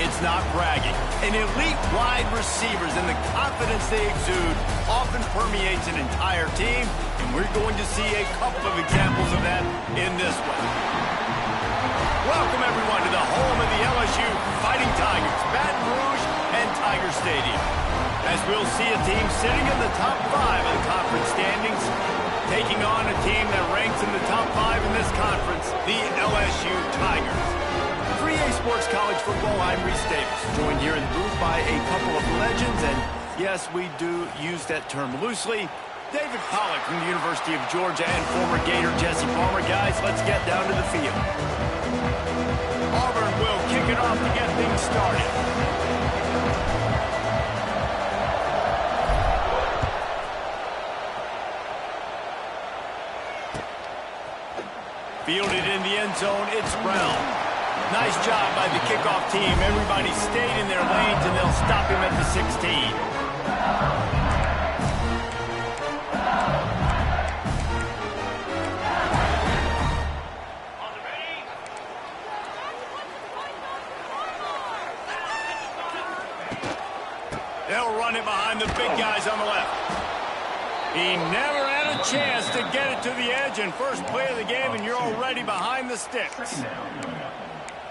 it's not bragging. An elite wide receivers and the confidence they exude often permeates an entire team, and we're going to see a couple of examples of that in this one. Welcome, everyone, to the home of the LSU Fighting Tigers, Baton Rouge and Tiger Stadium. As we'll see a team sitting in the top 5 of the conference standings, taking on a team that ranks in the top 5 in this conference, the LSU Tigers. 3A Sports College Football, I'm Reese Davis, joined here in the booth by a couple of legends, and yes, we do use that term loosely. David Pollack from the University of Georgia and former Gator Jesse Palmer. Guys, let's get down to the field. Auburn will kick it off to get things started. Fielded in the end zone, it's Brown. Nice job by the kickoff team. Everybody stayed in their lanes, and they'll stop him at the 16. They'll run it behind the big guys on the left. He never had a chance to get it to the edge, and first play of the game, and you're already behind the sticks.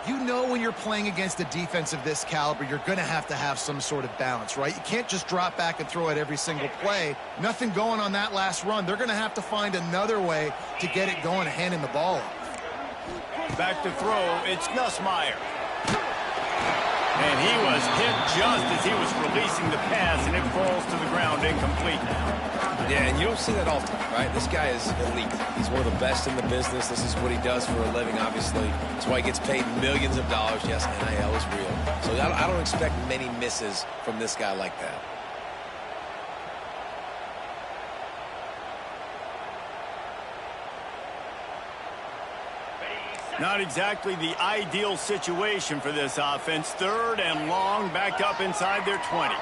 You know when you're playing against a defense of this caliber, you're going to have some sort of balance, right? You can't just drop back and throw it every single play. Nothing going on that last run. They're going to have to find another way to get it going and handing the ball off. Back to throw, it's Nussmeier. And he was hit just as he was releasing the pass, and it falls to the ground incomplete. Yeah, and you don't see that often, right? This guy is elite. He's one of the best in the business. This is what he does for a living, obviously. That's why he gets paid millions of dollars. Yes, NIL is real. So I don't expect many misses from this guy like that. Not exactly the ideal situation for this offense. 3rd and long, backed up inside their 20.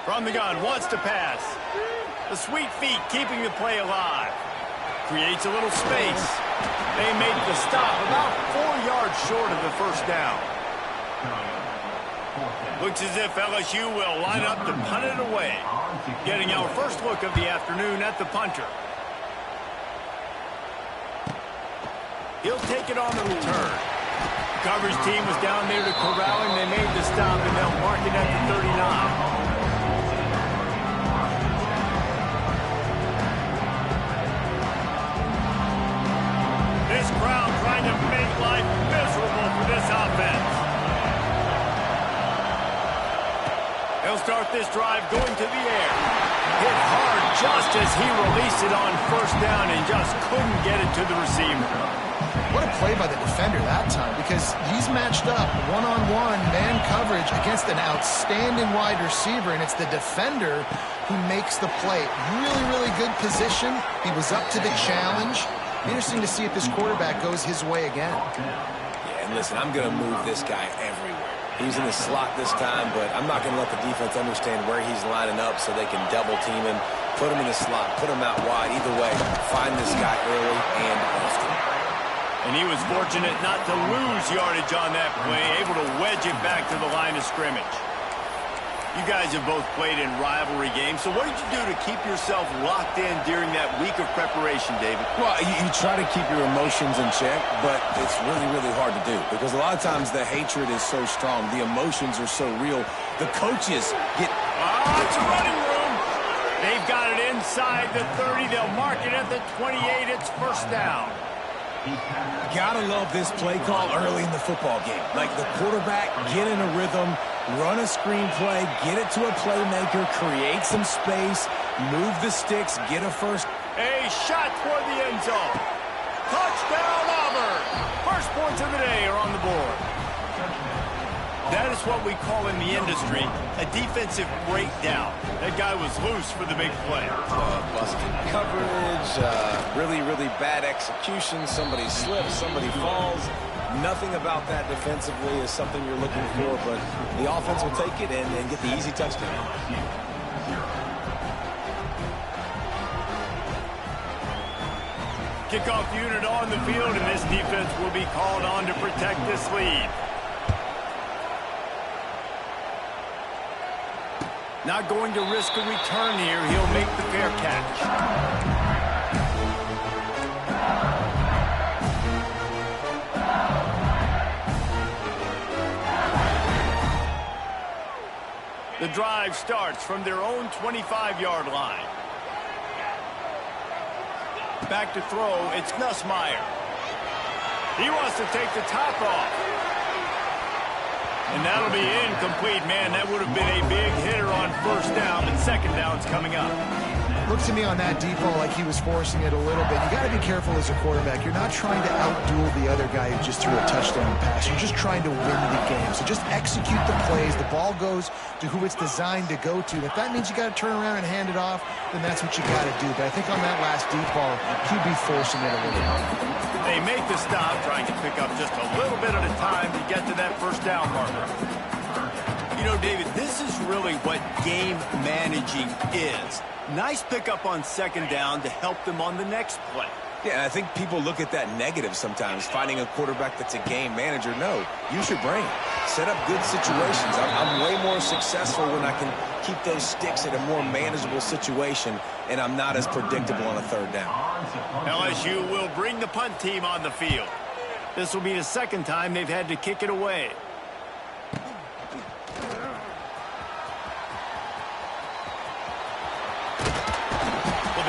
From the gun, wants to pass. The sweet feet keeping the play alive. Creates a little space. They make the stop about 4 yards short of the first down. Looks as if LSU will line up to punt it away. Getting our first look of the afternoon at the punter. He'll take it on the return. The coverage team was down there to corral him. They made the stop, and they'll mark it at the 39. This crowd trying to make life miserable for this offense. They'll start this drive going to the air. Hit hard just as he released it on first down and just couldn't get it to the receiver. What a play by the defender that time, because he's matched up one-on-one man coverage against an outstanding wide receiver, and it's the defender who makes the play. Really, really good position. He was up to the challenge. Interesting to see if this quarterback goes his way again. Yeah, and listen, I'm going to move this guy everywhere. He's in the slot this time, but I'm not going to let the defense understand where he's lining up so they can double team him, put him in the slot, put him out wide. Either way, find this guy early and often. And he was fortunate not to lose yardage on that play, able to wedge it back to the line of scrimmage. You guys have both played in rivalry games, so what did you do to keep yourself locked in during that week of preparation, David? Well, you try to keep your emotions in check, but it's really, really hard to do because a lot of times the hatred is so strong. The emotions are so real. The coaches get... It's a running room. They've got it inside the 30. They'll mark it at the 28. It's first down. Gotta love this play call early in the football game. Like the quarterback, get in a rhythm, run a screen play, get it to a playmaker, create some space, move the sticks, get a first. A shot toward the end zone. Touchdown, Auburn. First points of the day are on the board. That is what we call in the industry a defensive breakdown. That guy was loose for the big play. Busted coverage, really, really bad execution. Somebody slips, somebody falls. Nothing about that defensively is something you're looking for, but the offense will take it and get the easy touchdown. Kickoff unit on the field, and this defense will be called on to protect this lead. Not going to risk a return here. He'll make the fair catch. The drive starts from their own 25-yard line. Back to throw, it's Nussmeier. He wants to take the top off. And that'll be incomplete. Man, that would have been a big hitter on first down, but second down's coming up. Looked to me on that deep ball like he was forcing it a little bit. You got to be careful as a quarterback. You're not trying to outduel the other guy who just threw a touchdown pass. You're just trying to win the game. So just execute the plays. The ball goes to who it's designed to go to. If that means you got to turn around and hand it off, then that's what you got to do. But I think on that last deep ball, QB forcing it a little bit. They make the stop, trying to pick up just a little bit at a time to get to that first down marker. You know, David, this is really what game managing is. Nice pickup on second down to help them on the next play. Yeah, I think people look at that negative sometimes, finding a quarterback that's a game manager. No, use your brain. Set up good situations. I'm way more successful when I can keep those sticks at a more manageable situation, and I'm not as predictable on a third down. LSU will bring the punt team on the field. This will be the second time they've had to kick it away.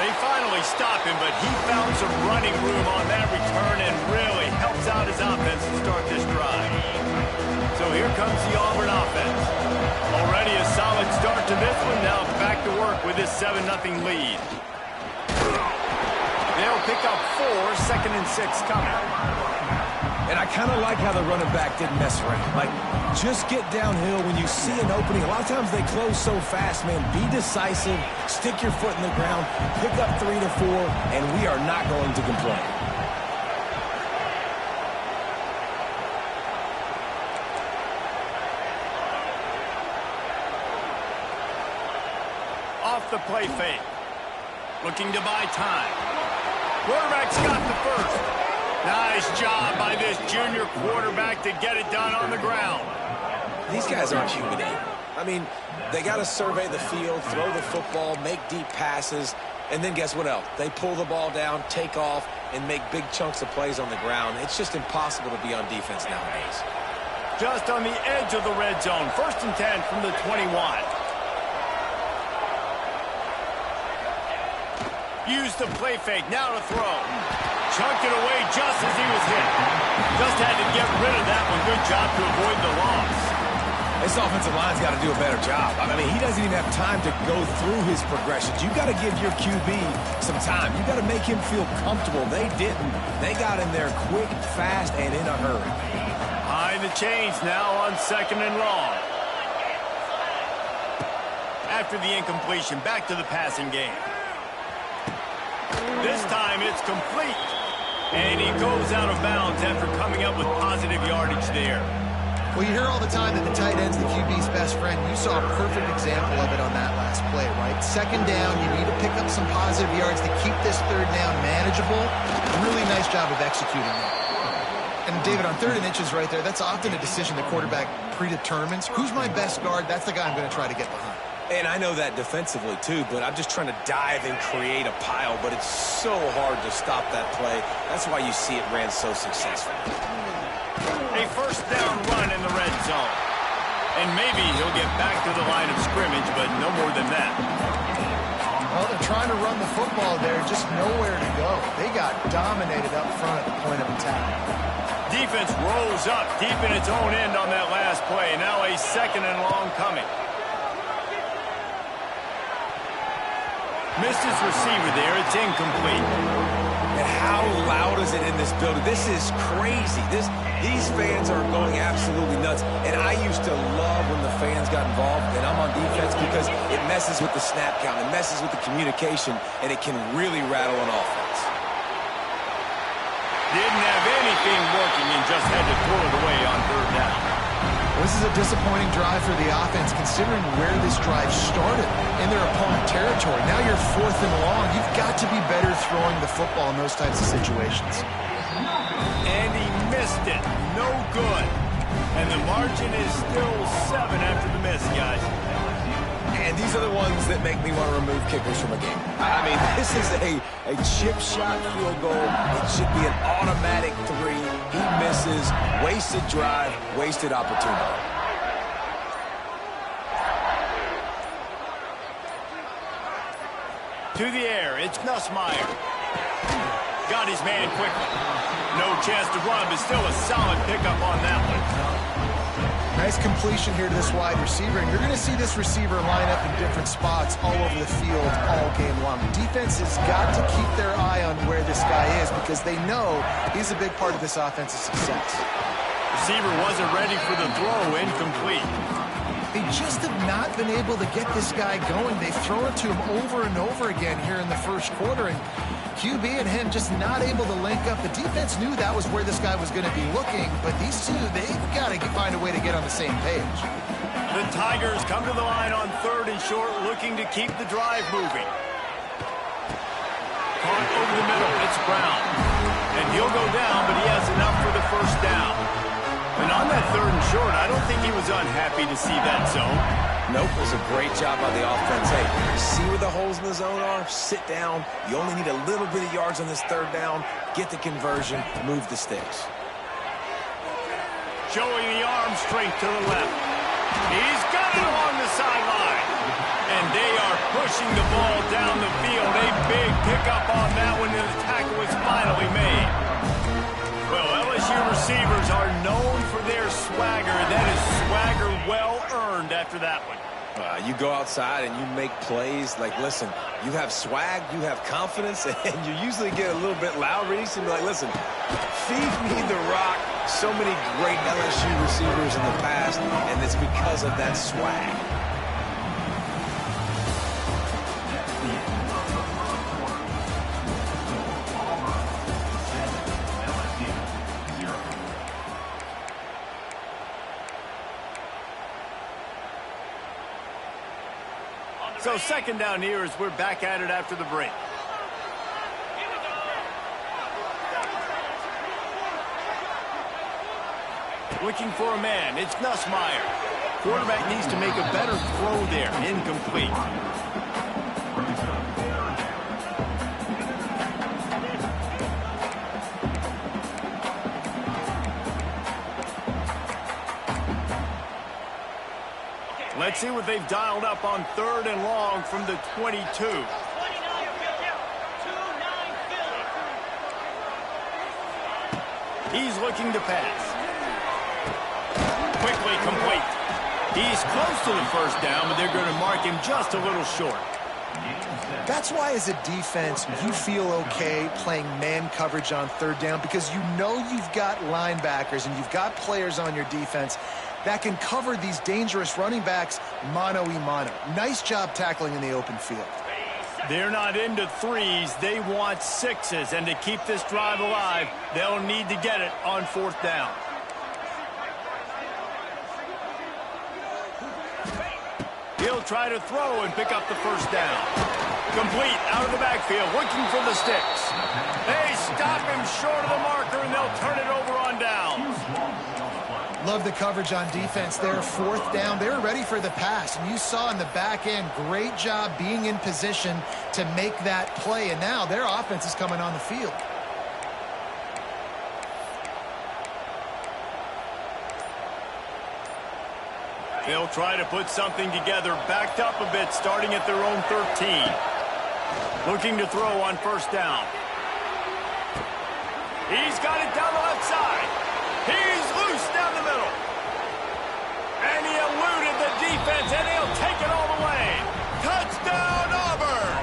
They finally stop him, but he found some running room on that return and really helps out his offense to start this drive. So here comes the Auburn offense. Already a solid start to this one. Now back to work with this 7-0 lead. They'll pick up 4, 2nd and 6 coming. And I kind of like how the running back didn't mess around. Like, just get downhill when you see an opening. A lot of times they close so fast, man. Be decisive, stick your foot in the ground, pick up 3 to 4, and we are not going to complain. Off the play fake. Looking to buy time. Quarterback's got the first. Nice job by this junior quarterback to get it done on the ground. These guys aren't human either. I mean, they got to survey the field, throw the football, make deep passes, and then guess what else? They pull the ball down, take off, and make big chunks of plays on the ground. It's just impossible to be on defense nowadays. Just on the edge of the red zone. 1st and 10 from the 21. Use the play fake. Now to throw. Chunked it away just as he was hit. Just had to get rid of that one. Good job to avoid the loss. This offensive line's got to do a better job. I mean, he doesn't even have time to go through his progressions. You've got to give your QB some time. You've got to make him feel comfortable. They didn't. They got in there quick, fast, and in a hurry. High the chains now on 2nd and long. After the incompletion, back to the passing game. This time it's complete. And he goes out of bounds after coming up with positive yardage there. Well, you hear all the time that the tight end's the QB's best friend. You saw a perfect example of it on that last play, right? Second down, you need to pick up some positive yards to keep this third down manageable. Really nice job of executing that. And, David, on 3rd and inches right there, that's often a decision the quarterback predetermines. Who's my best guard? That's the guy I'm going to try to get behind. And I know that defensively, too, but I'm just trying to dive and create a pile, but it's so hard to stop that play. That's why you see it ran so successful. A first down run in the red zone. And maybe he'll get back to the line of scrimmage, but no more than that. Well, they're trying to run the football there, just nowhere to go. They got dominated up front at the point of attack. Defense rose up deep in its own end on that last play. Now a 2nd and long coming. Missed his receiver there. It's incomplete. And how loud is it in this building? This is crazy. These fans are going absolutely nuts. And I used to love when the fans got involved, and I'm on defense because it messes with the snap count. It messes with the communication, and it can really rattle an offense. Didn't have anything working and just had to throw it away on 3rd down. This is a disappointing drive for the offense, considering where this drive started in their opponent territory. Now you're 4th and long. You've got to be better throwing the football in those types of situations. And he missed it. No good. And the margin is still 7 after the miss, guys. And these are the ones that make me want to remove kickers from a game. I mean, this is a chip shot field goal. It should be an automatic 3. He misses. Wasted drive, wasted opportunity. To the air, it's Nussmeier. Got his man quickly. No chance to run, but still a solid pickup on that one. Nice completion here to this wide receiver, and you're going to see this receiver line up in different spots all over the field all game long. Defense has got to keep their eye on where this guy is because they know he's a big part of this offense's success. Receiver wasn't ready for the throw, incomplete. They just have not been able to get this guy going. They've thrown it to him over and over again here in the first quarter, and QB and him just not able to link up. The defense knew that was where this guy was going to be looking, but these two, they've got to find a way to get on the same page. The Tigers come to the line on 3rd and short, looking to keep the drive moving. Caught over the middle, it's Brown. And he'll go down, but he has enough for the first down. And on that 3rd and short, I don't think he was unhappy to see that zone. Nope, it was a great job by the offense. Hey, you see where the holes in the zone are? Sit down. You only need a little bit of yards on this 3rd down. Get the conversion. Move the sticks. Showing the arm strength to the left. He's got it along the sideline. And they are pushing the ball down the field. A big pickup on that one, and the tackle was finally made. Well, LSU receivers are known for their swagger. That is swagger well earned after that one. You go outside and you make plays. Like, listen, you have swag, you have confidence, and you usually get a little bit loud. Reese, and be like, listen, feed me the rock. So many great LSU receivers in the past, and it's because of that swag. So 2nd down here as we're back at it after the break. Looking for a man, it's Nussmeier. Quarterback needs to make a better throw there, incomplete. Let's see what they've dialed up on 3rd and long from the 22. He's looking to pass. Quickly complete. He's close to the first down, but they're going to mark him just a little short. That's why as a defense, you feel okay playing man coverage on 3rd down because you know you've got linebackers and you've got players on your defense that can cover these dangerous running backs mano-a-mano. Nice job tackling in the open field. They're not into 3s. They want 6s. And to keep this drive alive, they'll need to get it on 4th down. He'll try to throw and pick up the first down. Complete out of the backfield, looking for the sticks. They stop him short of the marker, and they'll turn it over on downs. Love the coverage on defense there. 4th down, they were ready for the pass. And you saw in the back end, great job being in position to make that play. And now their offense is coming on the field. They'll try to put something together, backed up a bit, starting at their own 13. Looking to throw on 1st down. He's got it down the left side. He's loose down the middle. And he eluded the defense, and he'll take it all the way. Touchdown, Auburn!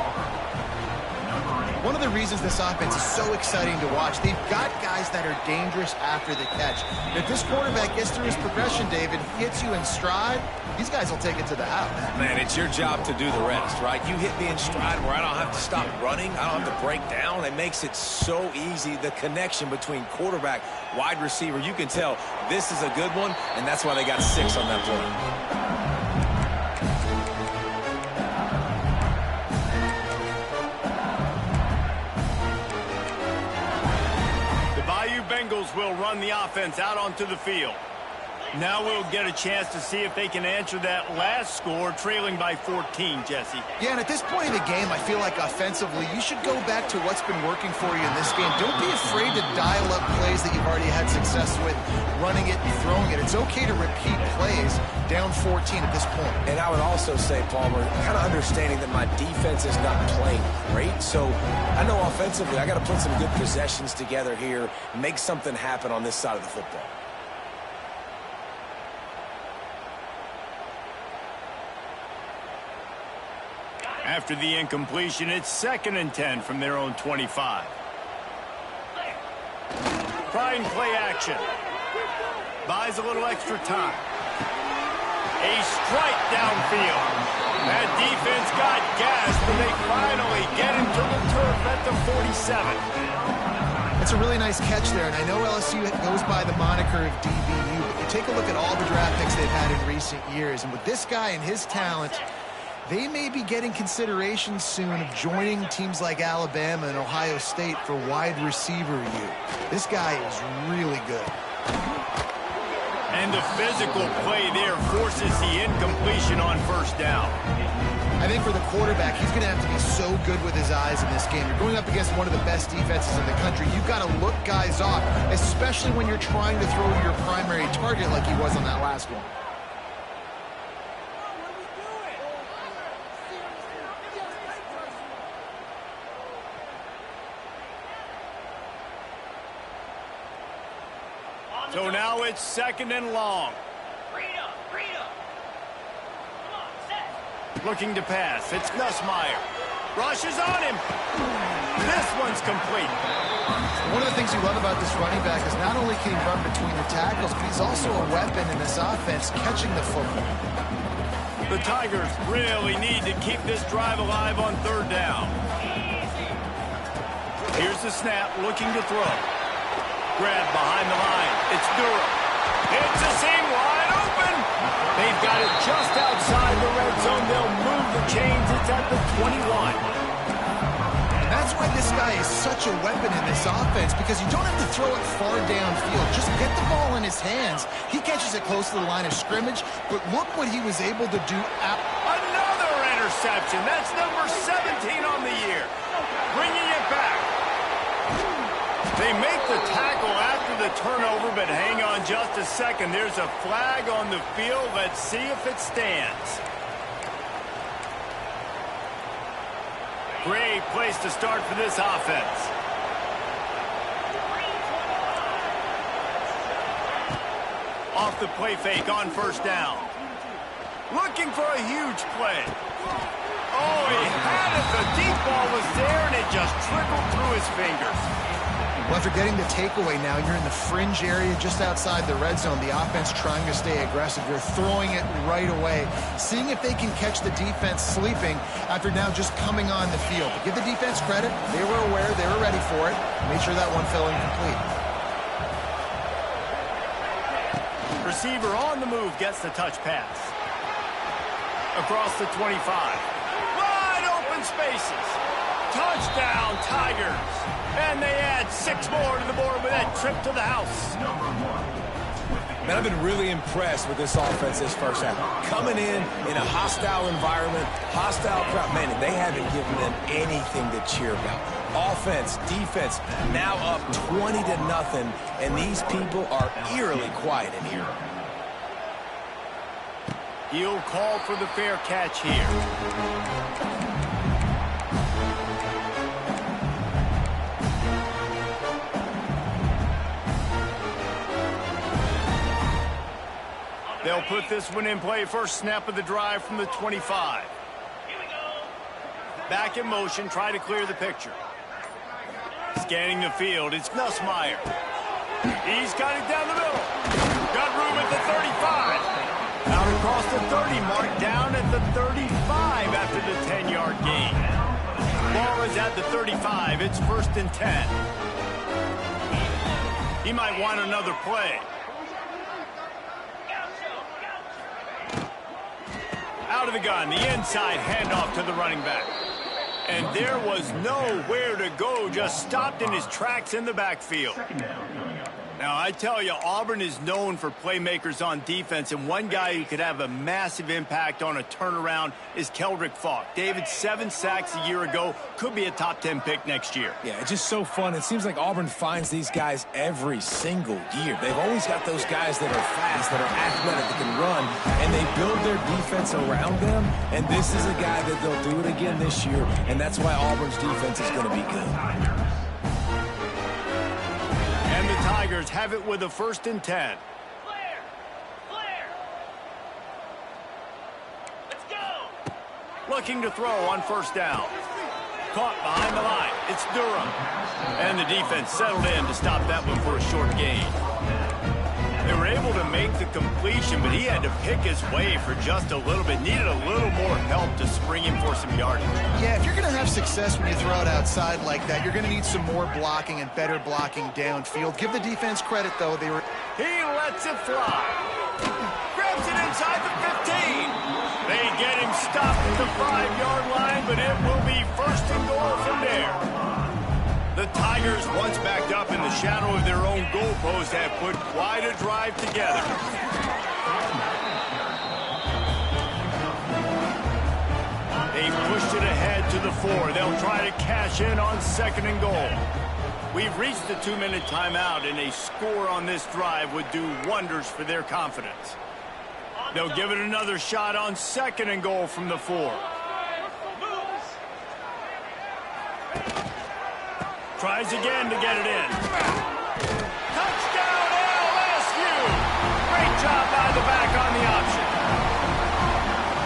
One of the reasons this offense is so exciting to watch, they've got guys that are dangerous after the catch. And if this quarterback gets through his progression, David, hits you in stride, these guys will take it to the house. Man, it's your job to do the rest, right? You hit me in stride where I don't have to stop running. I don't have to break down. It makes it so easy, the connection between quarterback, wide receiver. You can tell this is a good one, and that's why they got 6 on that play. Bengals will run the offense out onto the field. Now we'll get a chance to see if they can answer that last score, trailing by 14, Jesse. Yeah, and at this point in the game, I feel like offensively, you should go back to what's been working for you in this game. Don't be afraid to dial up plays that you've already had success with, running it and throwing it. It's okay to repeat plays down 14 at this point. And I would also say, Palmer, kind of understanding that my defense is not playing great, so I know offensively I got to put some good possessions together here, make something happen on this side of the football. After the incompletion, it's 2nd and 10 from their own 25. Try and play action. Buys a little extra time. A strike downfield. That defense got gassed, but they finally get him to the turf at the 47. It's a really nice catch there, and I know LSU goes by the moniker of DBU, but you take a look at all the draft picks they've had in recent years, and with this guy and his talent, they may be getting consideration soon of joining teams like Alabama and Ohio State for wide receiver use. This guy is really good. And the physical play there forces the incompletion on 1st down. I think for the quarterback, he's going to have to be so good with his eyes in this game. You're going up against one of the best defenses in the country. You've got to look guys off, especially when you're trying to throw your primary target like he was on that last one. So now it's 2nd and long. Looking to pass. It's Nussmeier. Rushes on him. This one's complete. One of the things you love about this running back is not only can he run between the tackles, but he's also a weapon in this offense catching the football. The Tigers really need to keep this drive alive on 3rd down. Here's the snap, looking to throw. Grab behind the line. It's Durham. It's a seam wide open. They've got it just outside the red zone. They'll move the chains. It's at the 21. That's why this guy is such a weapon in this offense, because you don't have to throw it far downfield. Just get the ball in his hands. He catches it close to the line of scrimmage, but look what he was able to do. Another interception. That's number 17 on the year. Bringing it back. They make the tackle after the turnover, but hang on just a second. There's a flag on the field. Let's see if it stands. Great place to start for this offense. Off the play fake on 1st down. Looking for a huge play. Oh, he had it. The deep ball was there, and it just trickled through his fingers. Well, after getting the takeaway now, you're in the fringe area just outside the red zone. The offense trying to stay aggressive. You're throwing it right away, seeing if they can catch the defense sleeping after now just coming on the field. But give the defense credit. They were aware. They were ready for it. Made sure that one fell incomplete. Receiver on the move gets the touch pass. Across the 25. Wide open spaces. Touchdown, Tigers. And they add 6 more to the board with that trip to the house. Man, I've been really impressed with this offense this first half. Coming in a hostile environment, hostile crowd. Man, they haven't given them anything to cheer about. Offense, defense, now up 20-0, and these people are eerily quiet in here. He'll call for the fair catch here. They'll put this one in play. First snap of the drive from the 25. Back in motion, try to clear the picture. Scanning the field, it's Nussmeier. He's got it down the middle. Got room at the 35. Out across the 30 mark, down at the 35 after the 10-yard gain. Ball is at the 35. It's 1st and 10. He might want another play. Out of the gun, the inside handoff to the running back. And there was nowhere to go, just stopped in his tracks in the backfield. Now, I tell you, Auburn is known for playmakers on defense, and one guy who could have a massive impact on a turnaround is Keldrick Falk. David, 7 sacks a year ago, could be a top 10 pick next year. Yeah, it's just so fun. It seems like Auburn finds these guys every single year. They've always got those guys that are fast, that are athletic, that can run, and they build their defense around them, and this is a guy that they'll do it again this year, and that's why Auburn's defense is going to be good. And the Tigers have it with a 1st and 10. Let's go. Looking to throw on 1st down. Caught behind the line. It's Durham. And the defense settled in to stop that one for a short gain. They were able to make the completion, but he had to pick his way for just a little bit. Needed a little more help to spring him for some yardage. Yeah, if you're going to have success when you throw it outside like that, you're going to need some more blocking and better blocking downfield. Give the defense credit, though. He lets it fly. Grabs it inside the 15. They get him stopped at the 5-yard line, but it will be 1st and goal from there. The Tigers, once backed up in the shadow of their own goalpost, have put quite a drive together. They've pushed it ahead to the 4. They'll try to cash in on 2nd and goal. We've reached the 2-minute timeout, and a score on this drive would do wonders for their confidence. They'll give it another shot on 2nd and goal from the 4. Tries again to get it in. Touchdown, LSU! Great job by the back on the option.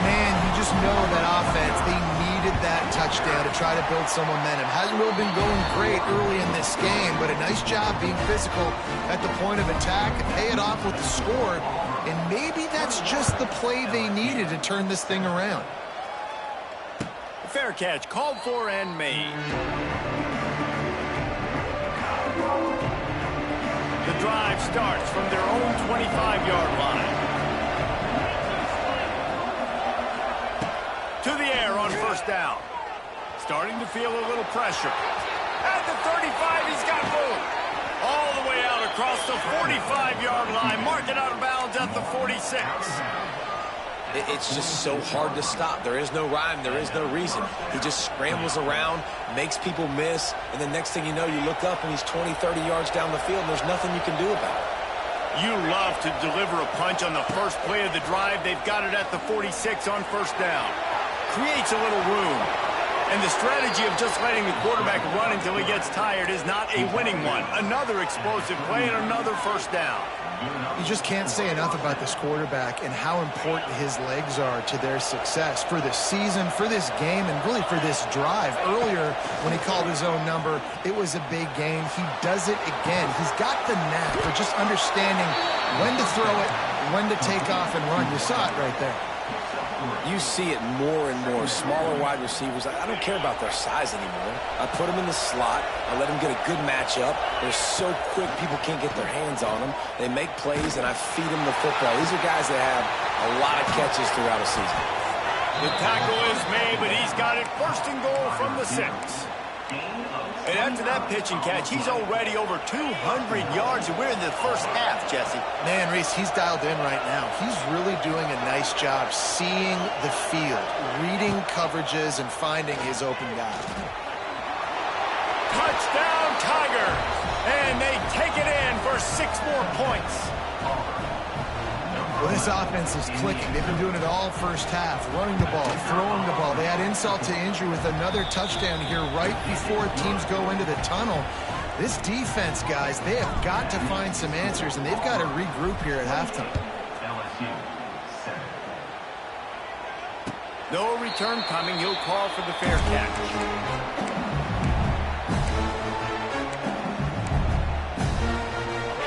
Man, you just know that offense, they needed that touchdown to try to build some momentum. Hasn't really been going great early in this game, but a nice job being physical at the point of attack and pay it off with the score. And maybe that's just the play they needed to turn this thing around. Fair catch, called for and made. The drive starts from their own 25-yard line. To the air on 1st down. Starting to feel a little pressure. At the 35, he's got room. All the way out across the 45-yard line. Mark it out of bounds at the 46. It's just so hard to stop. There is no rhyme. There is no reason. He just scrambles around, makes people miss, and the next thing you know, you look up and he's 20, 30 yards down the field, and there's nothing you can do about it. You love to deliver a punch on the first play of the drive. They've got it at the 46 on 1st down. Creates a little room. And the strategy of just letting the quarterback run until he gets tired is not a winning one. Another explosive play and another 1st down. You just can't say enough about this quarterback and how important his legs are to their success for this season, for this game, and really for this drive. Earlier, when he called his own number, it was a big gain. He does it again. He's got the knack for just understanding when to throw it, when to take off and run. You saw it right there. You see it more and more. Smaller wide receivers, I don't care about their size anymore. I put them in the slot. I let them get a good matchup. They're so quick, people can't get their hands on them. They make plays, and I feed them the football. These are guys that have a lot of catches throughout a season. The tackle is made, but he's got it 1st and goal from the 6. And after that pitch and catch, he's already over 200 yards, and we're in the 1st half, Jesse. Man, Reese, he's dialed in right now. He's really doing a nice job seeing the field, reading coverages, and finding his open guy. Touchdown, Tigers! And they take it in for 6 more points. Well, this offense is clicking. They've been doing it all 1st half, running the ball, throwing the ball. They had insult to injury with another touchdown here right before teams go into the tunnel. This defense, guys, they have got to find some answers, and they've got to regroup here at halftime. No return coming. He'll call for the fair catch.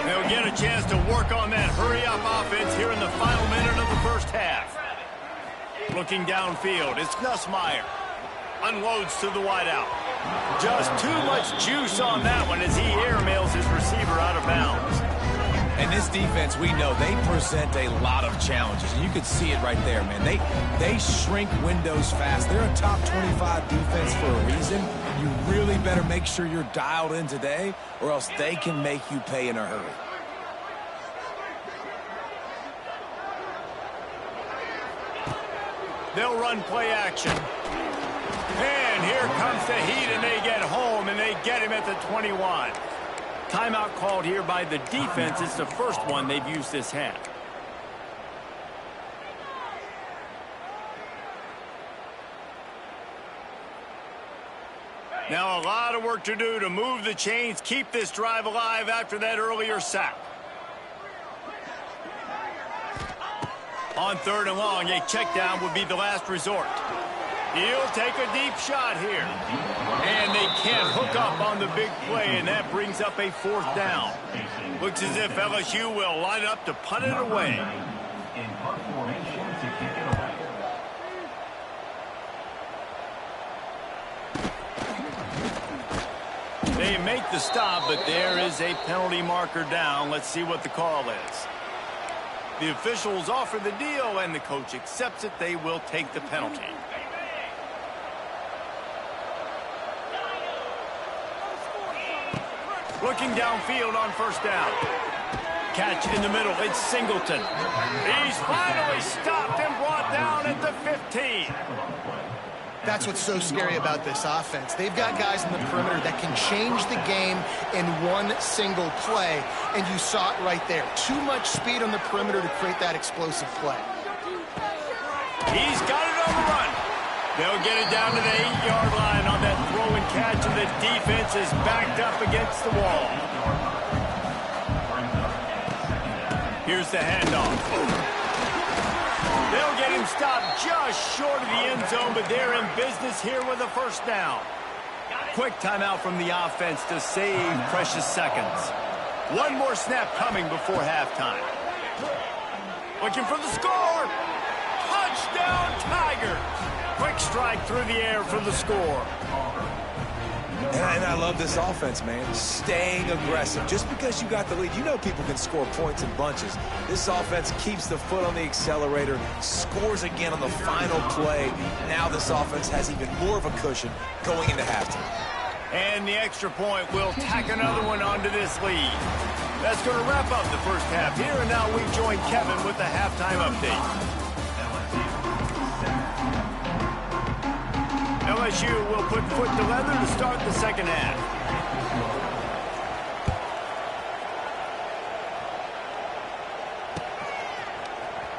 They'll get a chance to work on that hurry-up offense here in the final minute of the 1st half. Looking downfield, it's Nussmeier. Unloads to the wideout. Just too much juice on that one as he airmails his receiver out of bounds. And this defense, we know, they present a lot of challenges. And you could see it right there, man. They shrink windows fast. They're a top 25 defense for a reason. You really better make sure you're dialed in today, or else they can make you pay in a hurry. They'll run play action. And here comes the heat, and they get home, and they get him at the 21. Timeout called here by the defense. It's the first one they've used this half. Now a lot of work to do to move the chains, keep this drive alive after that earlier sack. On 3rd and long, a check down would be the last resort. He'll take a deep shot here. And they can't hook up on the big play, and that brings up a 4th down. Looks as if LSU will line up to punt it away. They make the stop, but there is a penalty marker down. Let's see what the call is. The officials offer the deal, and the coach accepts it. They will take the penalty. Looking downfield on 1st down. Catch in the middle. It's Singleton. He's finally stopped and brought down at the 15. That's what's so scary about this offense. They've got guys in the perimeter that can change the game in one single play, and you saw it right there. Too much speed on the perimeter to create that explosive play. He's got it on the run. They'll get it down to the 8-yard line on that throw and catch, and the defense is backed up against the wall. Here's the handoff. They'll get him stopped just short of the end zone, but they're in business here with a 1st down. Quick timeout from the offense to save precious seconds. One more snap coming before halftime. Looking for the score. Touchdown, Tigers. Quick strike through the air for the score. And I love this offense, man. Staying aggressive. Just because you got the lead, you know people can score points in bunches. This offense keeps the foot on the accelerator, scores again on the final play. Now this offense has even more of a cushion going into halftime. And the extra point will tack another one onto this lead. That's going to wrap up the first half here, and now we join Kevin with the halftime update. LSU will put foot to leather to start the second half.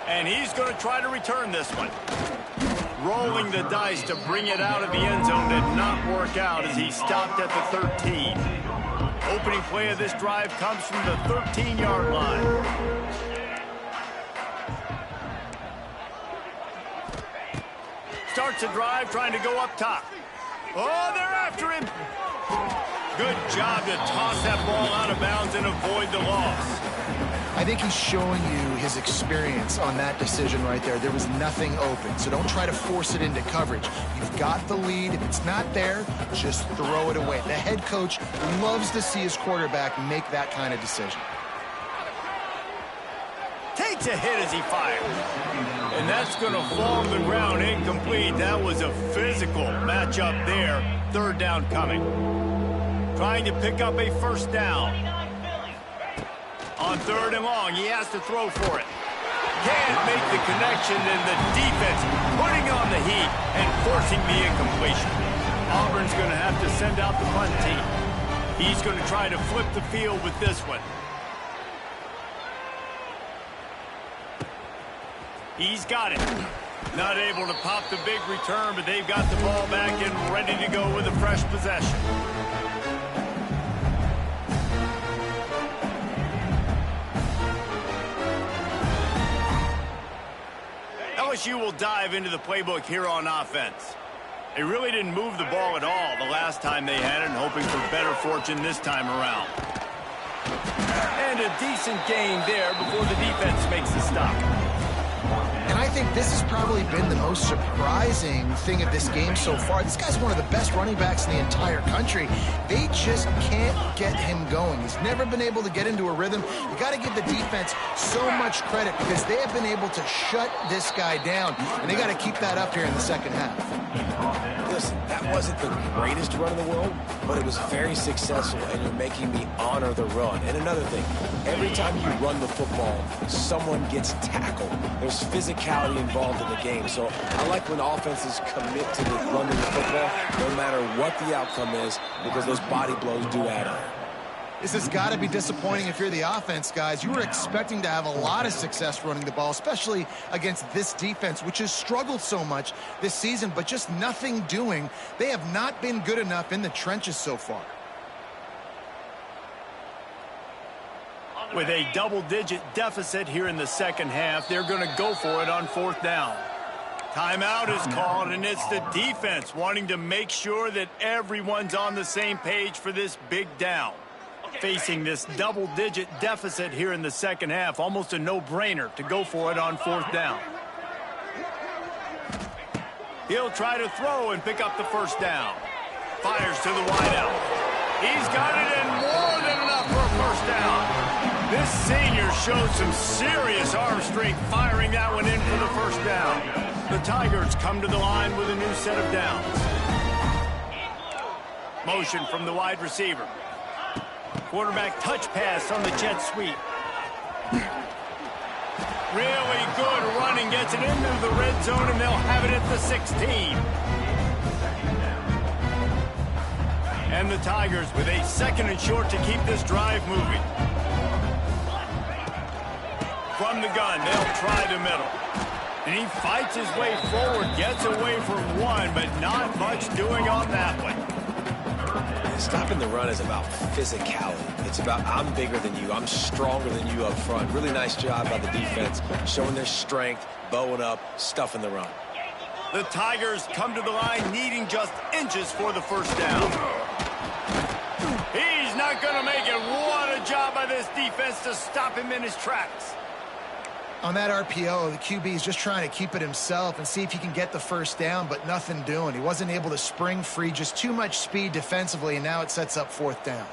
And he's going to try to return this one. Rolling the dice to bring it out of the end zone did not work out as he stopped at the 13. Opening play of this drive comes from the 13-yard line. Starts a drive trying to go up top. Oh, they're after him. Good job to toss that ball out of bounds and avoid the loss. I think he's showing you his experience on that decision right there. There was nothing open, so don't try to force it into coverage. You've got the lead. If it's not there, just throw it away. The head coach loves to see his quarterback make that kind of decision. Takes a hit as he fires. And that's going to fall to the ground incomplete. That was a physical matchup there. 3rd down coming. Trying to pick up a 1st down. On 3rd and long, he has to throw for it. Can't make the connection, and the defense putting on the heat and forcing the incompletion. Auburn's going to have to send out the punt team. He's going to try to flip the field with this one. He's got it. Not able to pop the big return, but they've got the ball back and ready to go with a fresh possession. LSU will dive into the playbook here on offense. They really didn't move the ball at all the last time they had it, and hoping for better fortune this time around. And a decent gain there before the defense makes the stop. And I think this has probably been the most surprising thing of this game so far. This guy's one of the best running backs in the entire country. They just can't get him going. He's never been able to get into a rhythm. You got to give the defense so much credit because they have been able to shut this guy down, and they got to keep that up here in the second half. Listen, that wasn't the greatest run in the world, but it was very successful, and you're making me honor the run. And another thing, every time you run the football, someone gets tackled. There's There's physicality involved in the game. So I like when offenses commit to the running the football, no matter what the outcome is, because those body blows do add up. This has got to be disappointing if you're the offense, guys. You were expecting to have a lot of success running the ball, especially against this defense, which has struggled so much this season, but just nothing doing. They have not been good enough in the trenches so far. With a double-digit deficit here in the second half, they're going to go for it on fourth down. Timeout is called, and it's the defense wanting to make sure that everyone's on the same page for this big down. Facing this double-digit deficit here in the second half, almost a no-brainer to go for it on fourth down. He'll try to throw and pick up the first down. Fires to the wideout. He's got it in, more than enough for a first down. This senior showed some serious arm strength firing that one in for the first down. The Tigers come to the line with a new set of downs. Motion from the wide receiver. Quarterback touch pass on the jet sweep. Really good running, gets it into the red zone, and they'll have it at the 16. And the Tigers with a second and short to keep this drive moving. From the gun, they'll try the middle. And he fights his way forward, gets away from one, but not much doing on that one. Stopping the run is about physicality. It's about I'm bigger than you. I'm stronger than you up front. Really nice job by the defense, showing their strength, bowing up, stuffing the run. The Tigers come to the line needing just inches for the first down. He's not going to make it. What a job by this defense to stop him in his tracks. On that RPO, the QB is just trying to keep it himself and see if he can get the first down, but nothing doing. He wasn't able to spring free, just too much speed defensively, and now it sets up fourth down.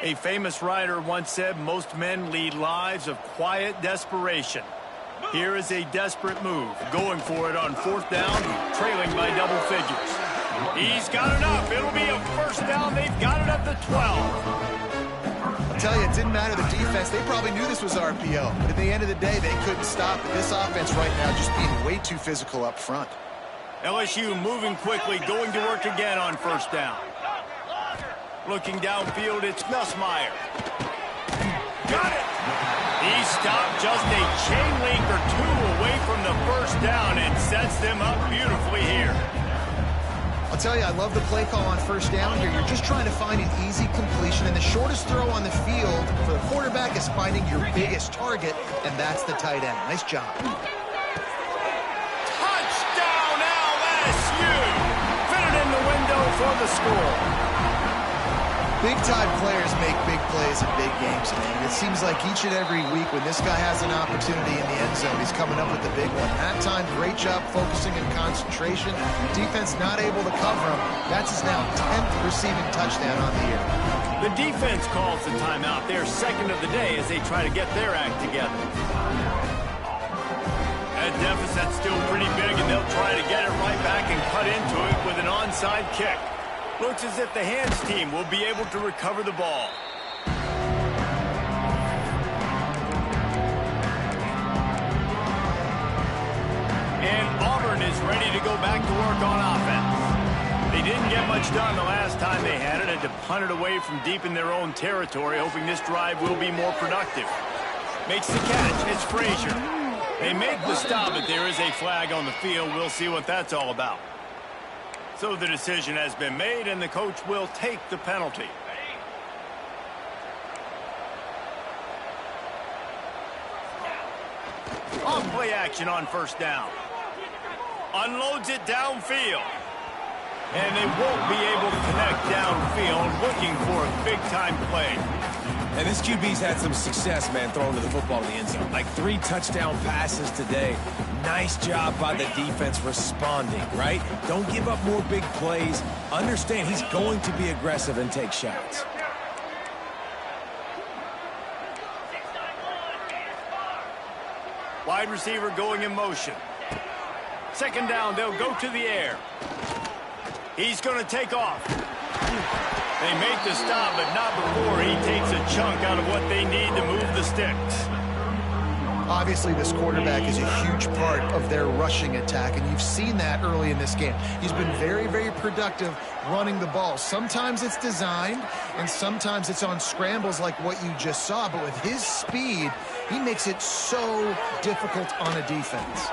A famous writer once said, most men lead lives of quiet desperation. Here is a desperate move, going for it on fourth down, trailing by double figures. He's got enough. It'll be a first down. They've got it at the 12. I'll tell you, it didn't matter the defense. They probably knew this was RPO. But at the end of the day, they couldn't stop it. This offense right now just being way too physical up front. LSU moving quickly, going to work again on first down. Looking downfield, it's Nussmeier. Got it! He stopped just a chain link or two away from the first down and sets them up beautifully here. I'll tell you, I love the play call on first down here. You're just trying to find an easy completion, and the shortest throw on the field for the quarterback is finding your biggest target, and that's the tight end. Nice job. Touchdown, LSU! Fit it in the window for the score. Big-time players make big plays in big games, man. It seems like each and every week when this guy has an opportunity in the end zone, he's coming up with the big one. That time, great job focusing and concentration. Defense not able to cover him. That's his now 10th receiving touchdown on the year. The defense calls the timeout. Their second of the day as they try to get their act together. That deficit's still pretty big, and they'll try to get it right back and cut into it with an onside kick. Looks as if the hands team will be able to recover the ball. And Auburn is ready to go back to work on offense. They didn't get much done the last time they had it, had to punt it away from deep in their own territory, hoping this drive will be more productive. Makes the catch. It's Frazier. They make the stop, but there is a flag on the field. We'll see what that's all about. So the decision has been made, and the coach will take the penalty. On-play action on first down. Unloads it downfield. And they won't be able to connect downfield, looking for a big-time play. And this QB's had some success, man, throwing to the football in the end zone. Like 3 touchdown passes today. Nice job by the defense responding, right? Don't give up more big plays. Understand he's going to be aggressive and take shots. Wide receiver going in motion. Second down, they'll go to the air. He's going to take off. They make the stop, but not before he takes a chunk out of what they need to move the sticks. Obviously, this quarterback is a huge part of their rushing attack, and you've seen that early in this game. He's been very, very productive running the ball. Sometimes it's designed, and sometimes it's on scrambles like what you just saw. But with his speed, he makes it so difficult on a defense.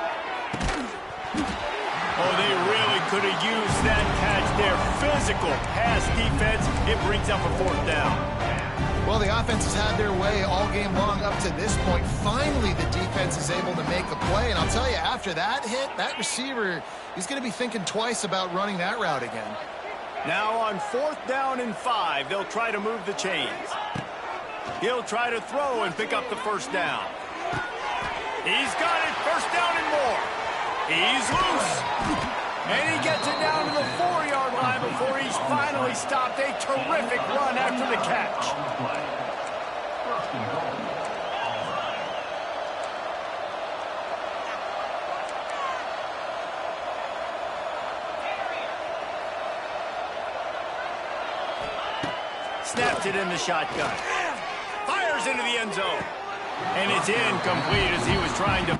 Oh, they really could have used that catch there. Physical pass defense. It brings up a 4th down. Well, the offense has had their way all game long up to this point. Finally, the defense is able to make a play. And I'll tell you, after that hit, that receiver, he's going to be thinking twice about running that route again. Now on 4th down and 5, they'll try to move the chains. He'll try to throw and pick up the 1st down. He's got it. 1st down and more. He's loose. And he gets it down to the 4-yard line before he's finally stopped. A terrific run after the catch. Snaps it in the shotgun. Fires into the end zone. And it's incomplete as he was trying to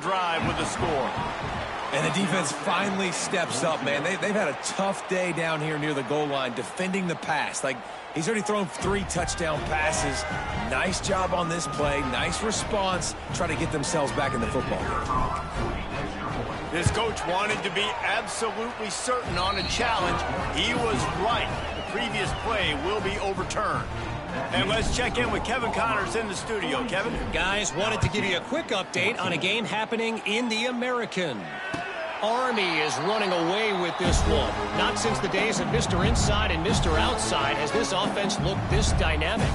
drive with the score. And the defense finally steps up, man. They've had a tough day down here near the goal line defending the pass. Like, he's already thrown 3 touchdown passes. Nice job on this play. Nice response. Try to get themselves back in the football game. This coach wanted to be absolutely certain on a challenge. He was right. The previous play will be overturned. And let's check in with Kevin Connors in the studio. Kevin? Guys, wanted to give you a quick update on a game happening in the American. Army is running away with this one. Not since the days of Mr. Inside and Mr. Outside has this offense looked this dynamic.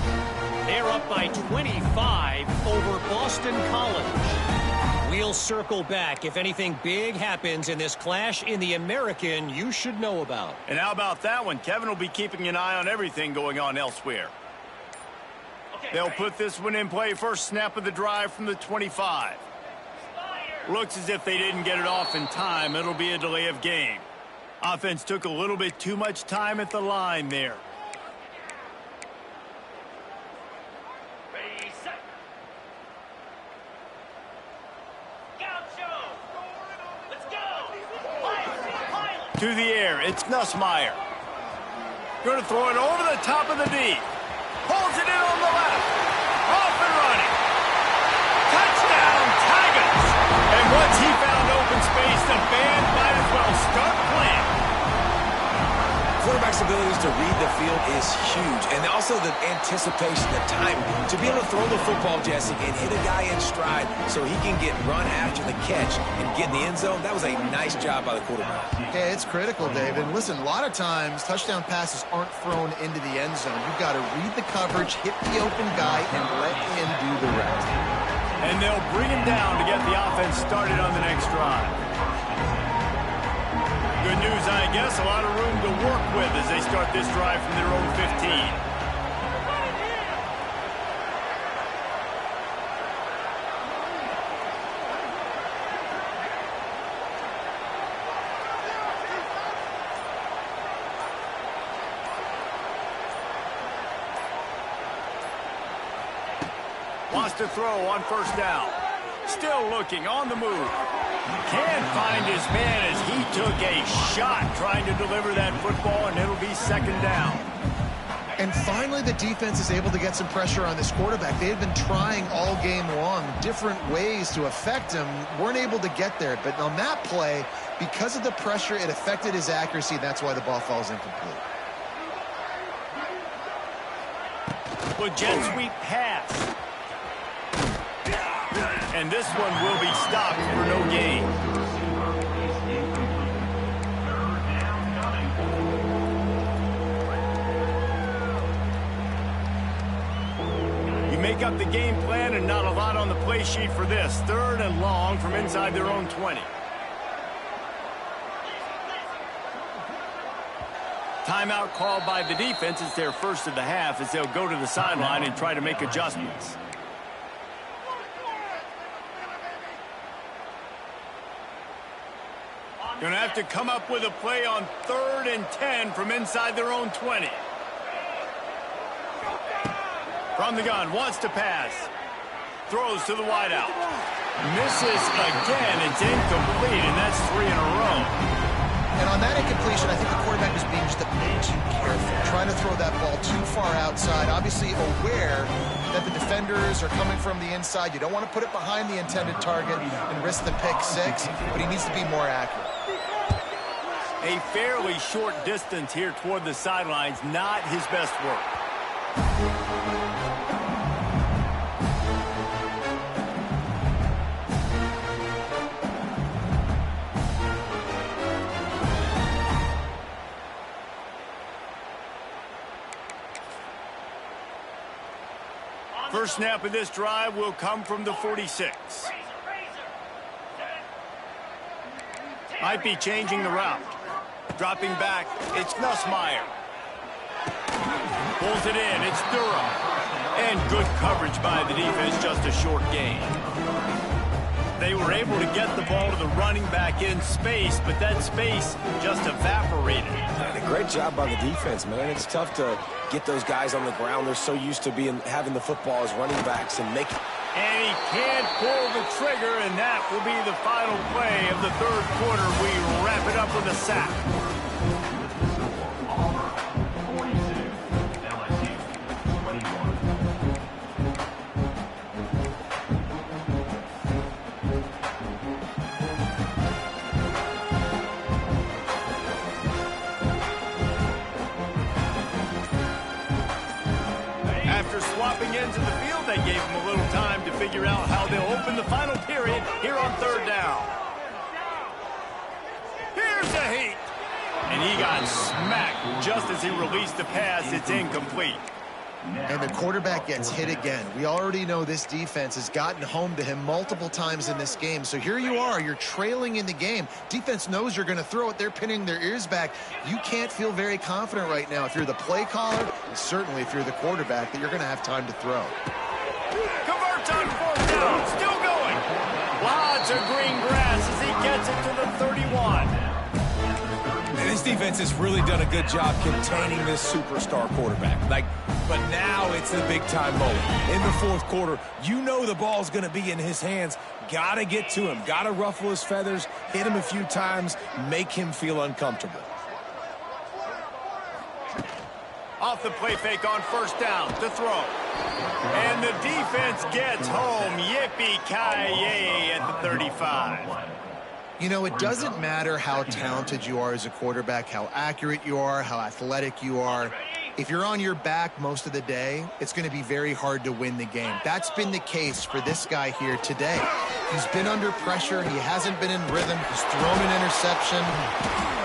They're up by 25 over Boston College. We'll circle back if anything big happens in this clash in the American you should know about. And how about that one? Kevin will be keeping an eye on everything going on elsewhere. They'll put this one in play. First snap of the drive from the 25. Looks as if they didn't get it off in time. It'll be a delay of game. Offense took a little bit too much time at the line there. Ready, set. Gaucho. Let's go. To the air, it's Nussmeier. Going to throw it over the top of the D. Pulls it in on the left. Off and running. Touchdown, Tigers. And once he found open space, the band might as well start playing. Quarterback's abilities to read the field is huge. And also the anticipation, the time to be able to throw the football, Jesse, and hit a guy in stride so he can get run after the catch and get in the end zone. That was a nice job by the quarterback. Yeah, it's critical, David. Listen, a lot of times touchdown passes aren't thrown into the end zone. You've got to read the coverage, hit the open guy, and let him do the rest. And they'll bring him down to get the offense started on the next drive. Good news, I guess. A lot of room to work with as they start this drive from their own 15. Wants to throw on 1st down. Still looking on the move. Can't find his man as he took a shot trying to deliver that football, and it'll be 2nd down. And finally, the defense is able to get some pressure on this quarterback. They had been trying all game long different ways to affect him. Weren't able to get there. But on that play, because of the pressure, it affected his accuracy. That's why the ball falls incomplete. Well, jet sweep pass. And this one will be stopped for no gain. You make up the game plan and not a lot on the play sheet for this. 3rd and long from inside their own 20. Timeout called by the defense. It's their first of the half as they'll go to the sideline and try to make adjustments. Going to have to come up with a play on 3rd and 10 from inside their own 20. From the gun, wants to pass. Throws to the wideout. Misses again. It's incomplete, and that's 3 in a row. And on that incompletion, I think the quarterback was being just a bit too careful, trying to throw that ball too far outside, obviously aware that the defenders are coming from the inside. You don't want to put it behind the intended target and risk the pick six, but he needs to be more accurate. A fairly short distance here toward the sidelines, not his best work. First snap of this drive will come from the 46. Might be changing the route. Dropping back, it's Nussmeier. Pulls it in, it's Durham. And good coverage by the defense, just a short gain. They were able to get the ball to the running back in space, but that space just evaporated. A great job by the defense, man. It's tough to get those guys on the ground. They're so used to having the football as running backs and make. And he can't pull the trigger, and that will be the final play of the 3rd quarter. We wrap it up with a sack. After swapping ends of the field, they gave him a little time to figure out how they'll open the final period here on 3rd down. Here's a heat. And he got smacked just as he released the pass. It's incomplete. And the quarterback gets hit again. We already know this defense has gotten home to him multiple times in this game. So here you are, you're trailing in the game. Defense knows you're going to throw it. They're pinning their ears back. You can't feel very confident right now if you're the play caller, and certainly if you're the quarterback, that you're going to have time to throw. Converts on 4th down, still going. Lots of green grass as he gets it to the 31. And this defense has really done a good job containing this superstar quarterback. But now it's the big-time moment. In the 4th quarter, you know the ball's going to be in his hands. Got to get to him. Got to ruffle his feathers, hit him a few times, make him feel uncomfortable. Off the play fake on 1st down to throw. And the defense gets home. Yippee-ki-yay at the 35. You know, it doesn't matter how talented you are as a quarterback, how accurate you are, how athletic you are. If you're on your back most of the day, it's going to be very hard to win the game. That's been the case for this guy here today. He's been under pressure. He hasn't been in rhythm. He's thrown an interception.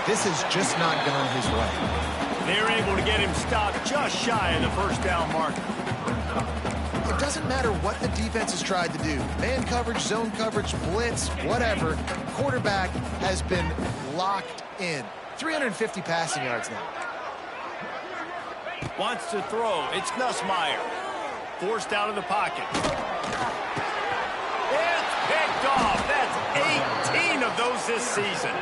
This has just not gone his way. They're able to get him stopped just shy of the 1st down marker. It doesn't matter what the defense has tried to do. Man coverage, zone coverage, blitz, whatever. Quarterback has been locked in. 350 passing yards now. Wants to throw. It's Nussmeier. Forced out of the pocket. It's picked off. That's 18 of those this season.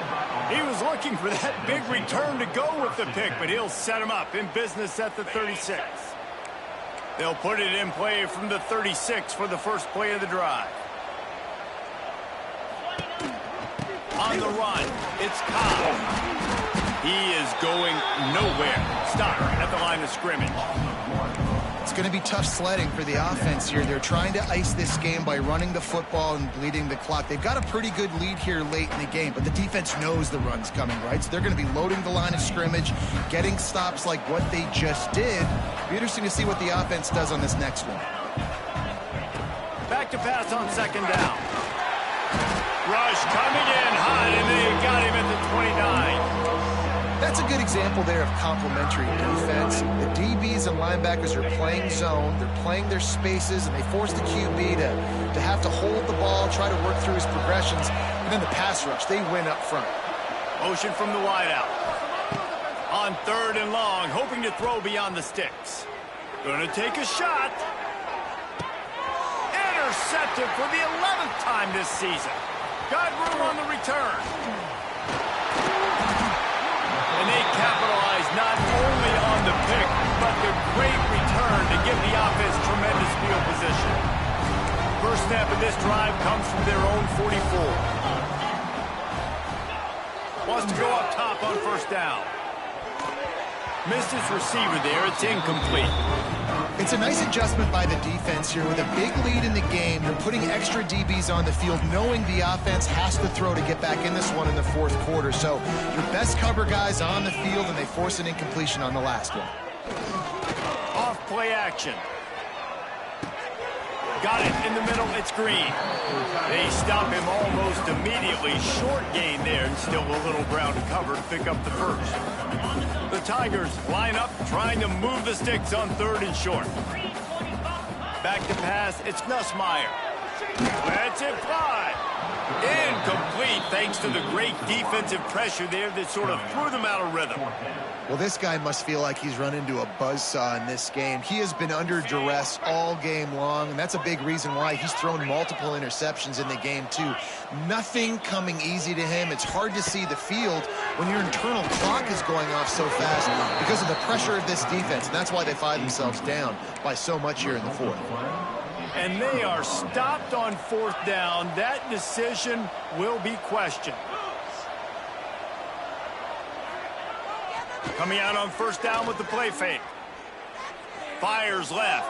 He was looking for that big return to go with the pick, but he'll set him up in business at the 36. They'll put it in play from the 36 for the first play of the drive. On the run, it's Cobb. He is going nowhere. Stop at the line of scrimmage. It's going to be tough sledding for the offense here. They're trying to ice this game by running the football and bleeding the clock. They've got a pretty good lead here late in the game, but the defense knows the run's coming, right? So they're going to be loading the line of scrimmage, getting stops like what they just did. It'll be interesting to see what the offense does on this next one. Back to pass on 2nd down. Rush coming in hot, and they got him at the 29. That's a good example there of complementary defense. The DBs and linebackers are playing zone. They're playing their spaces, and they force the QB to have to hold the ball, try to work through his progressions. And then the pass rush, they win up front. Motion from the wideout. On 3rd and long, hoping to throw beyond the sticks. Gonna take a shot. Intercepted for the 11th time this season. Got room on the return. And they capitalize not only on the pick, but the great return to give the offense tremendous field position. First snap of this drive comes from their own 44. Wants to go up top on first down. Missed his receiver there. It's incomplete. It's a nice adjustment by the defense here. With a big lead in the game, they're putting extra DBs on the field, knowing the offense has to throw to get back in this one in the fourth quarter. So your best cover guys on the field, and they force an incompletion on the last one. Off play action. Got it in the middle. It's Green. They stop him almost immediately. Short gain there, and still a little ground to cover to pick up the first. The Tigers line up, trying to move the sticks on third and short. Back to pass. It's Nussmeier. Let's it fly. Incomplete, thanks to the great defensive pressure there that sort of threw them out of rhythm. Well, this guy must feel like he's run into a buzzsaw in this game. He has been under duress all game long, and that's a big reason why he's thrown multiple interceptions in the game, too. Nothing coming easy to him. It's hard to see the field when your internal clock is going off so fast because of the pressure of this defense, and that's why they find themselves down by so much here in the fourth. And they are stopped on fourth down. That decision will be questioned. Coming out on first down with the play fake. Fires left.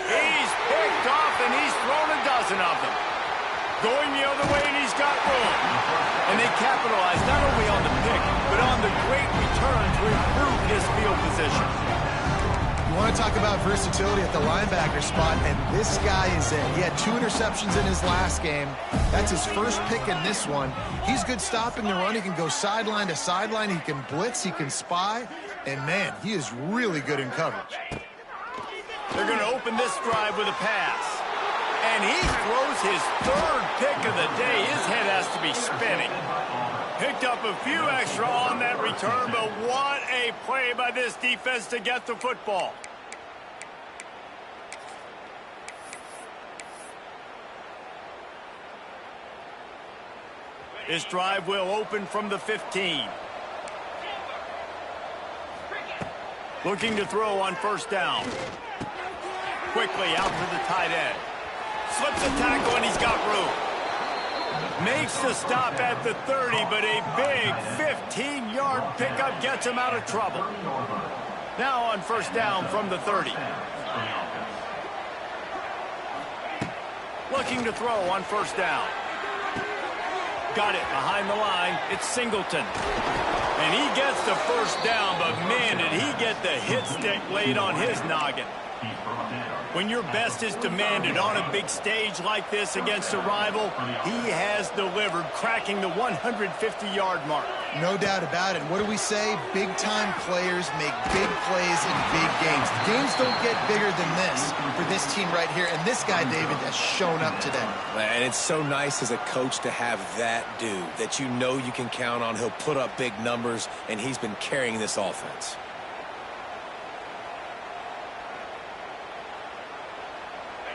He's picked off, and he's thrown a dozen of them. Going the other way, and he's got room. And they capitalize not only on the pick, but on the great return to improve his field position. You want to talk about versatility at the linebacker spot, and this guy is it. He had 2 interceptions in his last game. That's his first pick in this one. He's good stopping the run. He can go sideline to sideline. He can blitz. He can spy. And, man, he is really good in coverage. They're going to open this drive with a pass. And he throws his third pick of the day. His head has to be spinning. Picked up a few extra on that return, but what a play by this defense to get the football. This drive will open from the 15. Looking to throw on first down. Quickly out to the tight end. Slips a tackle, and he's got room. Makes the stop at the 30, but a big 15-yard pickup gets him out of trouble. Now on first down from the 30. Looking to throw on first down. Got it behind the line. It's Singleton. And he gets the first down, but man, did he get the hit stick laid on his noggin. When your best is demanded on a big stage like this against a rival, he has delivered, cracking the 150-yard mark. No doubt about it. What do we say? Big-time players make big plays in big games. Games don't get bigger than this for this team right here, and this guy, David, has shown up today. And it's so nice as a coach to have that dude that you know you can count on. He'll put up big numbers, and he's been carrying this offense.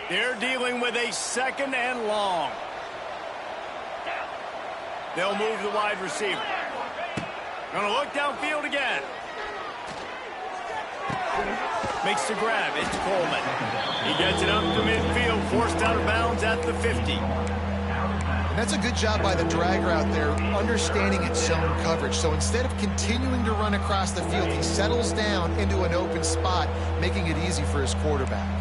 They're dealing with a second and long. They'll move the wide receiver. Gonna look downfield again. Makes the grab. It's Coleman. He gets it up to midfield, forced out of bounds at the 50. And that's a good job by the dragger out there, understanding its zone coverage. So instead of continuing to run across the field, he settles down into an open spot, making it easy for his quarterback.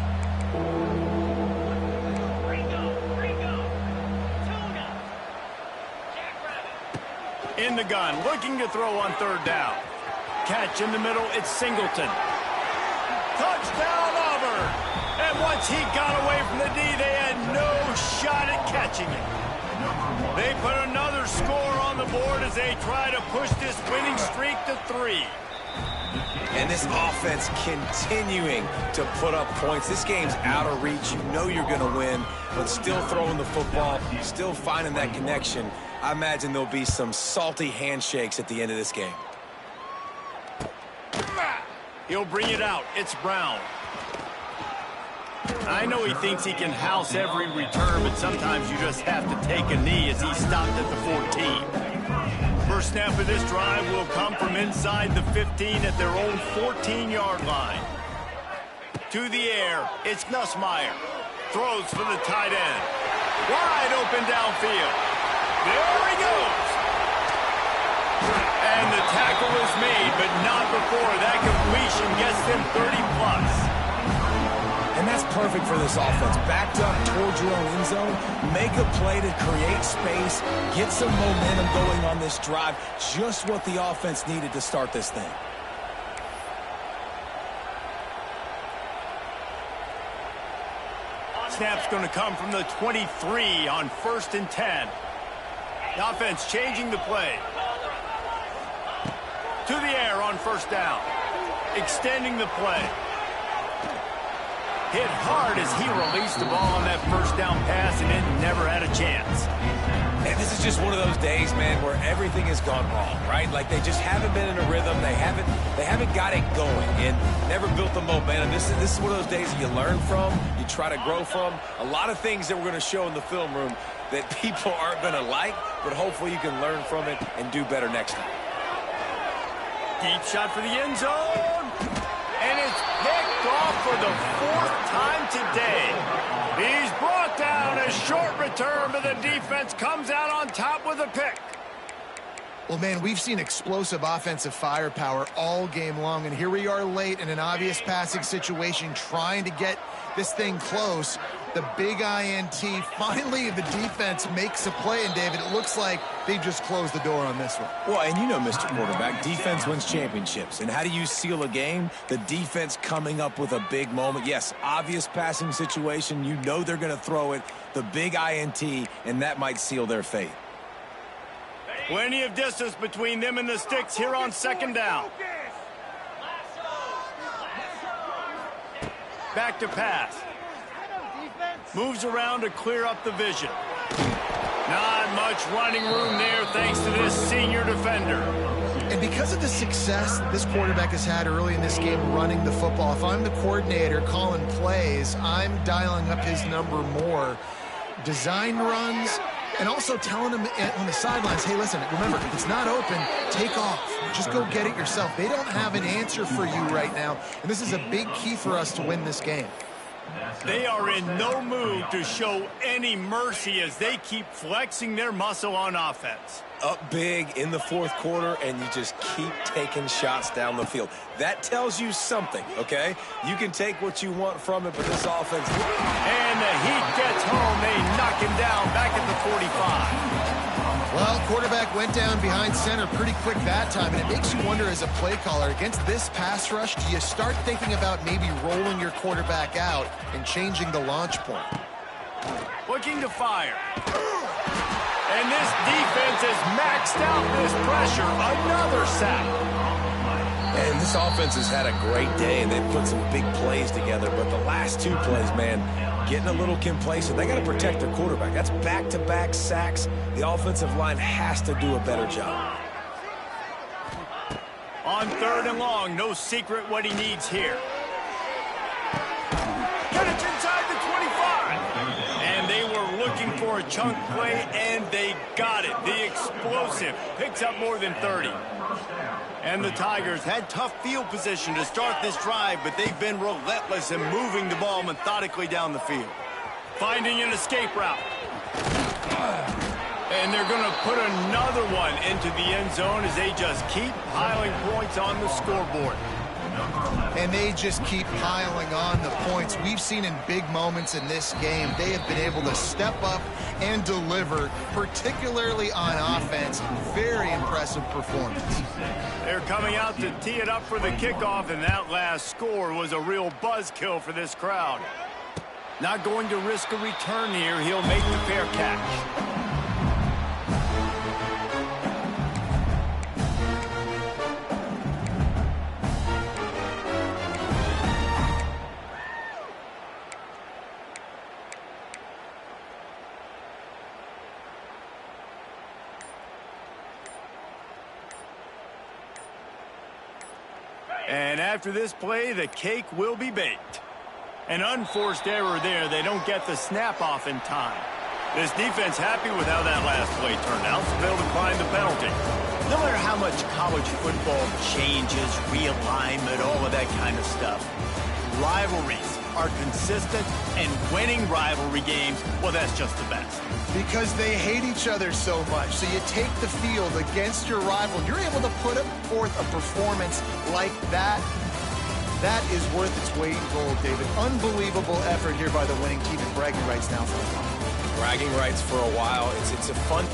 In the gun, looking to throw on third down. Catch in the middle, it's Singleton. Touchdown, Auburn! And once he got away from the D, they had no shot at catching it. They put another score on the board as they try to push this winning streak to 3. And this offense continuing to put up points. This game's out of reach. You know you're going to win, but still throwing the football, still finding that connection. I imagine there'll be some salty handshakes at the end of this game. He'll bring it out. It's Brown. I know he thinks he can house every return, but sometimes you just have to take a knee as he stopped at the 14. first snap of this drive will come from inside the 15 at their own 14-yard line. To the air, it's Nussmeier. Throws for the tight end. Wide open downfield. There he goes. And the tackle is made, but not before that completion gets them 30+. And that's perfect for this offense. Backed up towards your own end zone, make a play to create space, get some momentum going on this drive. Just what the offense needed to start this thing. Snap's going to come from the 23 on 1st and 10. The offense changing the play. To the air on 1st down. Extending the play. Hit hard as he released the ball on that 1st down pass and it never had a chance. And this is just one of those days, man, where everything has gone wrong, right? Like they just haven't been in a rhythm. They haven't got it going and never built the momentum. This is one of those days that you learn from, you try to grow from. A lot of things that we're going to show in the film room that people aren't going to like, but hopefully you can learn from it and do better next time. Deep shot for the end zone. And it's picked off for the 4th time today. He's brought down. A short return, but the defense comes out on top with a pick. Well, man, we've seen explosive offensive firepower all game long, and here we are late in an obvious passing situation trying to get this thing close. The big INT, finally the defense makes a play, and David, it looks like they just closed the door on this one. Well, and you know, Mr. Quarterback, defense wins championships. And how do you seal a game? The defense coming up with a big moment. Yes, obvious passing situation. You know they're going to throw it. The big INT, and that might seal their fate. Plenty of distance between them and the sticks here on 2nd down. Back to pass. Moves around to clear up the vision. Not much running room there thanks to this senior defender. And because of the success this quarterback has had early in this game running the football, if I'm the coordinator calling plays, I'm dialing up his number more. Design runs, and also telling him on the sidelines, hey, listen, remember, if it's not open, take off. Just go get it yourself. They don't have an answer for you right now, and this is a big key for us to win this game. They are in no mood to show any mercy as they keep flexing their muscle on offense. Up big in the 4th quarter, and you just keep taking shots down the field. That tells you something, okay? You can take what you want from it, but this offense... And the Heat gets home. They knock him down back at the 45. Well, quarterback went down behind center pretty quick that time, and it makes you wonder as a play caller, against this pass rush, do you start thinking about maybe rolling your quarterback out and changing the launch point? Looking to fire. And this defense has maxed out this pressure. Another sack. And this offense has had a great day, and they've put some big plays together. But the last 2 plays, man, getting a little complacent. They got to protect their quarterback. That's back-to-back sacks. The offensive line has to do a better job. On 3rd and long, no secret what he needs here. Get it inside the 25. And they were looking for a chunk play, and they got it. The explosive picks up more than 30. And the Tigers had tough field position to start this drive, but they've been relentless in moving the ball methodically down the field. Finding an escape route. And they're going to put another one into the end zone as they just keep piling points on the scoreboard. And they just keep piling on the points. We've seen in big moments in this game, they have been able to step up and deliver, particularly on offense. Very impressive performance. They're coming out to tee it up for the kickoff, and that last score was a real buzzkill for this crowd. Not going to risk a return here. He'll make the fair catch. And after this play, the cake will be baked. An unforced error there. They don't get the snap off in time. This defense happy with how that last play turned out, so they'll decline the penalty. No matter how much college football changes, realignment, all of that kind of stuff, rivalries are consistent, and winning rivalry games, well, that's just the best. Because they hate each other so much. So you take the field against your rival, you're able to put forth a performance like that. That is worth its weight in gold, David. Unbelievable effort here by the winning team, and bragging rights now for a while. Bragging rights for a while. It's a fun...